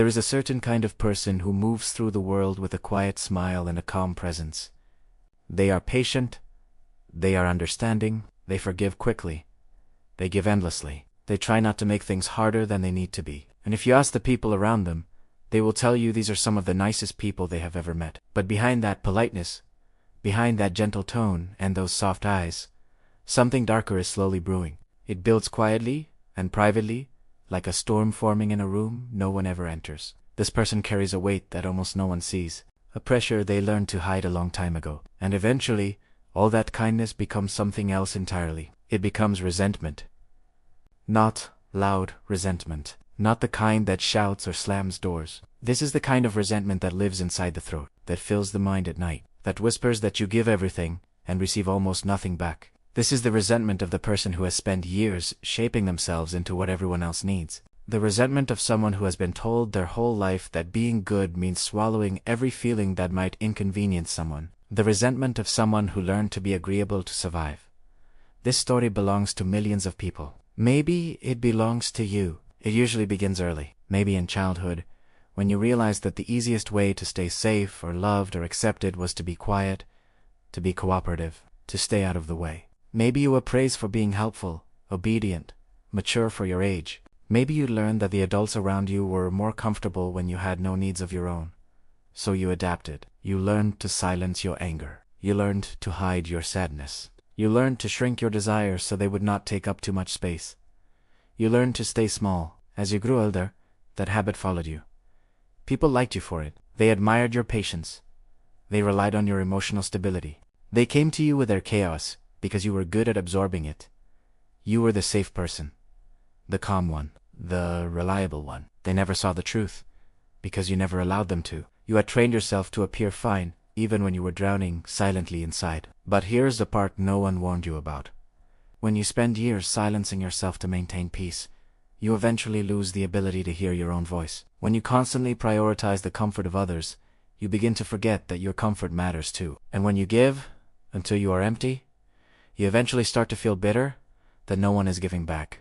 There is a certain kind of person who moves through the world with a quiet smile and a calm presence. They are patient, they are understanding, they forgive quickly, they give endlessly, they try not to make things harder than they need to be. And if you ask the people around them, they will tell you these are some of the nicest people they have ever met. But behind that politeness, behind that gentle tone and those soft eyes, something darker is slowly brewing. It builds quietly and privately, like a storm forming in a room no one ever enters. This person carries a weight that almost no one sees, a pressure they learned to hide a long time ago. And eventually, all that kindness becomes something else entirely. It becomes resentment. Not loud resentment. Not the kind that shouts or slams doors. This is the kind of resentment that lives inside the throat, that fills the mind at night, that whispers that you give everything and receive almost nothing back. This is the resentment of the person who has spent years shaping themselves into what everyone else needs. The resentment of someone who has been told their whole life that being good means swallowing every feeling that might inconvenience someone. The resentment of someone who learned to be agreeable to survive. This story belongs to millions of people. Maybe it belongs to you. It usually begins early, maybe in childhood, when you realized that the easiest way to stay safe or loved or accepted was to be quiet, to be cooperative, to stay out of the way. Maybe you were praised for being helpful, obedient, mature for your age. Maybe you learned that the adults around you were more comfortable when you had no needs of your own. So you adapted. You learned to silence your anger. You learned to hide your sadness. You learned to shrink your desires so they would not take up too much space. You learned to stay small. As you grew older, that habit followed you. People liked you for it. They admired your patience. They relied on your emotional stability. They came to you with their chaos because you were good at absorbing it. You were the safe person, the calm one, the reliable one. They never saw the truth because you never allowed them to. You had trained yourself to appear fine even when you were drowning silently inside. But here's the part no one warned you about. When you spend years silencing yourself to maintain peace, you eventually lose the ability to hear your own voice. When you constantly prioritize the comfort of others, you begin to forget that your comfort matters too. And when you give until you are empty, you eventually start to feel bitter that no one is giving back.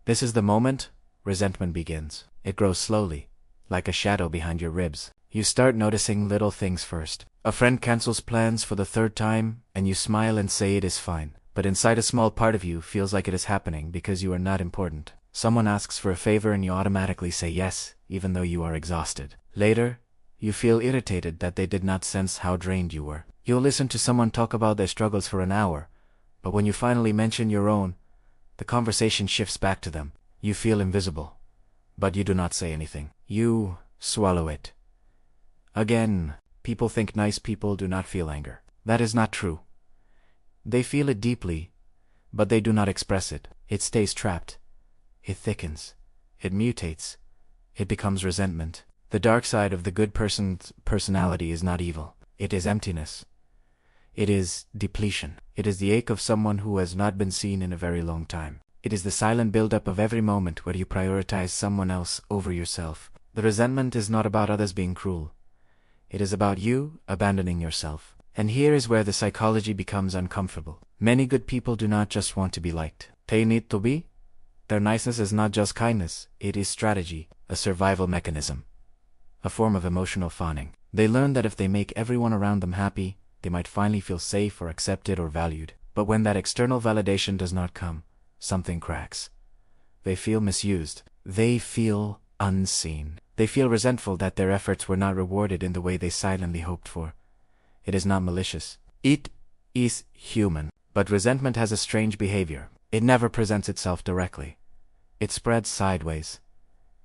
This is the moment resentment begins. It grows slowly, like a shadow behind your ribs. You start noticing little things first. A friend cancels plans for the third time, and you smile and say it is fine. But inside a small part of you feels like it is happening because you are not important. Someone asks for a favor and you automatically say yes, even though you are exhausted. Later, you feel irritated that they did not sense how drained you were. You'll listen to someone talk about their struggles for an hour, but when you finally mention your own, the conversation shifts back to them. You feel invisible, but you do not say anything. You swallow it. Again, people think nice people do not feel anger. That is not true. They feel it deeply, but they do not express it. It stays trapped. It thickens. It mutates. It becomes resentment. The dark side of the good person's personality is not evil. It is emptiness. It is depletion. It is the ache of someone who has not been seen in a very long time. It is the silent buildup of every moment where you prioritize someone else over yourself. The resentment is not about others being cruel. It is about you abandoning yourself. And here is where the psychology becomes uncomfortable. Many good people do not just want to be liked. They need to be. Their niceness is not just kindness, it is strategy, a survival mechanism, a form of emotional fawning. They learn that if they make everyone around them happy, they might finally feel safe or accepted or valued. But when that external validation does not come, something cracks. They feel misused. They feel unseen. They feel resentful that their efforts were not rewarded in the way they silently hoped for. It is not malicious. It is human. But resentment has a strange behavior. It never presents itself directly. It spreads sideways.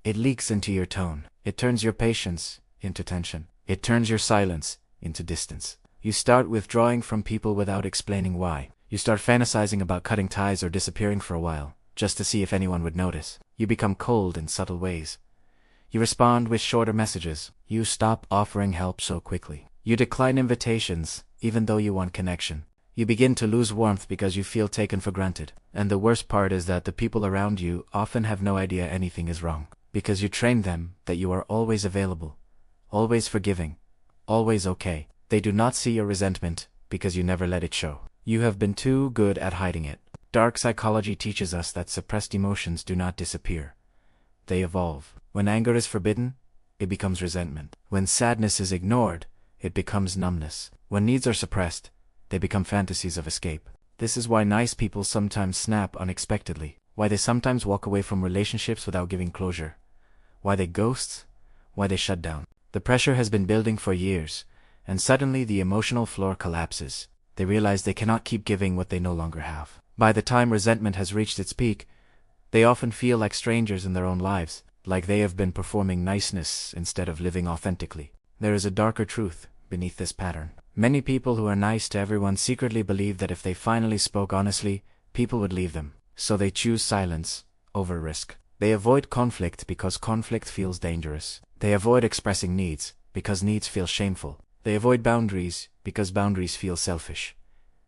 It leaks into your tone. It turns your patience into tension. It turns your silence into distance. You start withdrawing from people without explaining why. You start fantasizing about cutting ties or disappearing for a while, just to see if anyone would notice. You become cold in subtle ways. You respond with shorter messages. You stop offering help so quickly. You decline invitations, even though you want connection. You begin to lose warmth because you feel taken for granted. And the worst part is that the people around you often have no idea anything is wrong, because you trained them that you are always available, always forgiving, always okay. They do not see your resentment because you never let it show. You have been too good at hiding it. Dark psychology teaches us that suppressed emotions do not disappear. They evolve. When anger is forbidden, it becomes resentment. When sadness is ignored, it becomes numbness. When needs are suppressed, they become fantasies of escape. This is why nice people sometimes snap unexpectedly, why they sometimes walk away from relationships without giving closure, why they ghost, why they shut down. The pressure has been building for years, and suddenly the emotional floor collapses. They realize they cannot keep giving what they no longer have. By the time resentment has reached its peak, they often feel like strangers in their own lives, like they have been performing niceness instead of living authentically. There is a darker truth beneath this pattern. Many people who are nice to everyone secretly believe that if they finally spoke honestly, people would leave them. So they choose silence over risk. They avoid conflict because conflict feels dangerous. They avoid expressing needs because needs feel shameful. They avoid boundaries because boundaries feel selfish.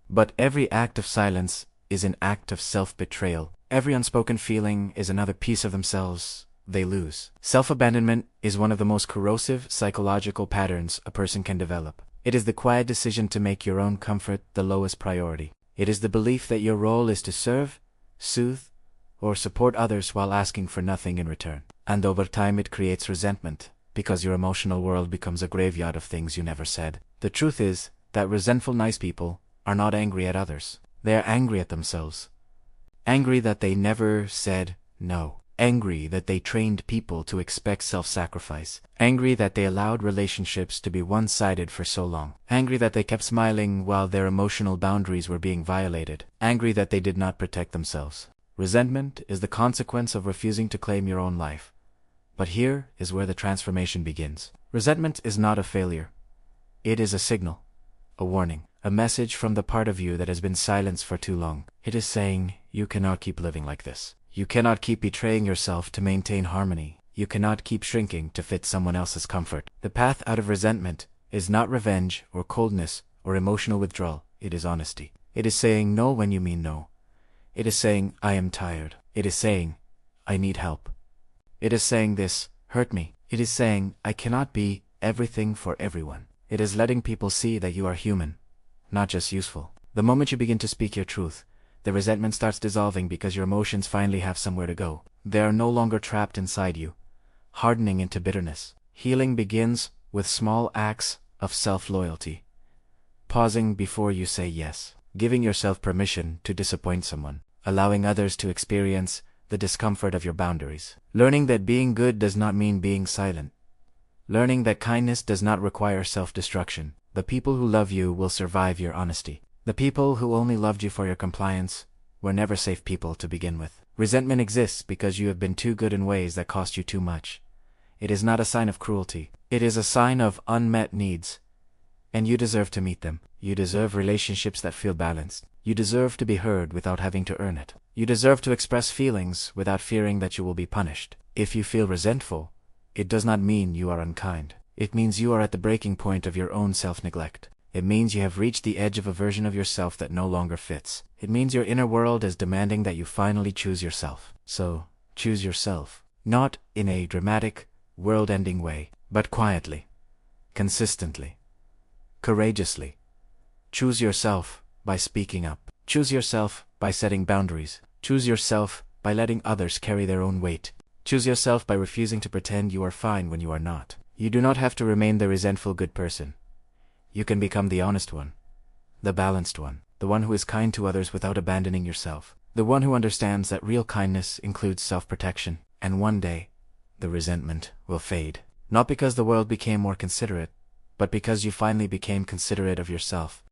But every act of silence is an act of self-betrayal. Every unspoken feeling is another piece of themselves they lose. Self-abandonment is one of the most corrosive psychological patterns a person can develop. It is the quiet decision to make your own comfort the lowest priority. It is the belief that your role is to serve, soothe, or support others while asking for nothing in return. And over time it creates resentment, because your emotional world becomes a graveyard of things you never said. The truth is that resentful nice people are not angry at others. They are angry at themselves. Angry that they never said no. Angry that they trained people to expect self-sacrifice. Angry that they allowed relationships to be one-sided for so long. Angry that they kept smiling while their emotional boundaries were being violated. Angry that they did not protect themselves. Resentment is the consequence of refusing to claim your own life. But here is where the transformation begins. Resentment is not a failure. It is a signal, a warning, a message from the part of you that has been silenced for too long. It is saying, you cannot keep living like this. You cannot keep betraying yourself to maintain harmony. You cannot keep shrinking to fit someone else's comfort. The path out of resentment is not revenge or coldness or emotional withdrawal. It is honesty. It is saying no when you mean no. It is saying, I am tired. It is saying, I need help. It is saying this hurt me. It is saying, I cannot be everything for everyone. It is letting people see that you are human, not just useful. The moment you begin to speak your truth, the resentment starts dissolving because your emotions finally have somewhere to go. They are no longer trapped inside you, hardening into bitterness. Healing begins with small acts of self-loyalty. Pausing before you say yes. Giving yourself permission to disappoint someone. Allowing others to experience the discomfort of your boundaries. Learning that being good does not mean being silent. Learning that kindness does not require self-destruction. The people who love you will survive your honesty. The people who only loved you for your compliance were never safe people to begin with. Resentment exists because you have been too good in ways that cost you too much. It is not a sign of cruelty. It is a sign of unmet needs. And you deserve to meet them. You deserve relationships that feel balanced. You deserve to be heard without having to earn it. You deserve to express feelings without fearing that you will be punished. If you feel resentful, it does not mean you are unkind. It means you are at the breaking point of your own self-neglect. It means you have reached the edge of a version of yourself that no longer fits. It means your inner world is demanding that you finally choose yourself. So, choose yourself. Not in a dramatic, world-ending way, but quietly, consistently, courageously. Choose yourself by speaking up. Choose yourself by setting boundaries. Choose yourself by letting others carry their own weight. Choose yourself by refusing to pretend you are fine when you are not. You do not have to remain the resentful good person. You can become the honest one, the balanced one, the one who is kind to others without abandoning yourself, the one who understands that real kindness includes self-protection, and one day, the resentment will fade. Not because the world became more considerate, but because you finally became considerate of yourself.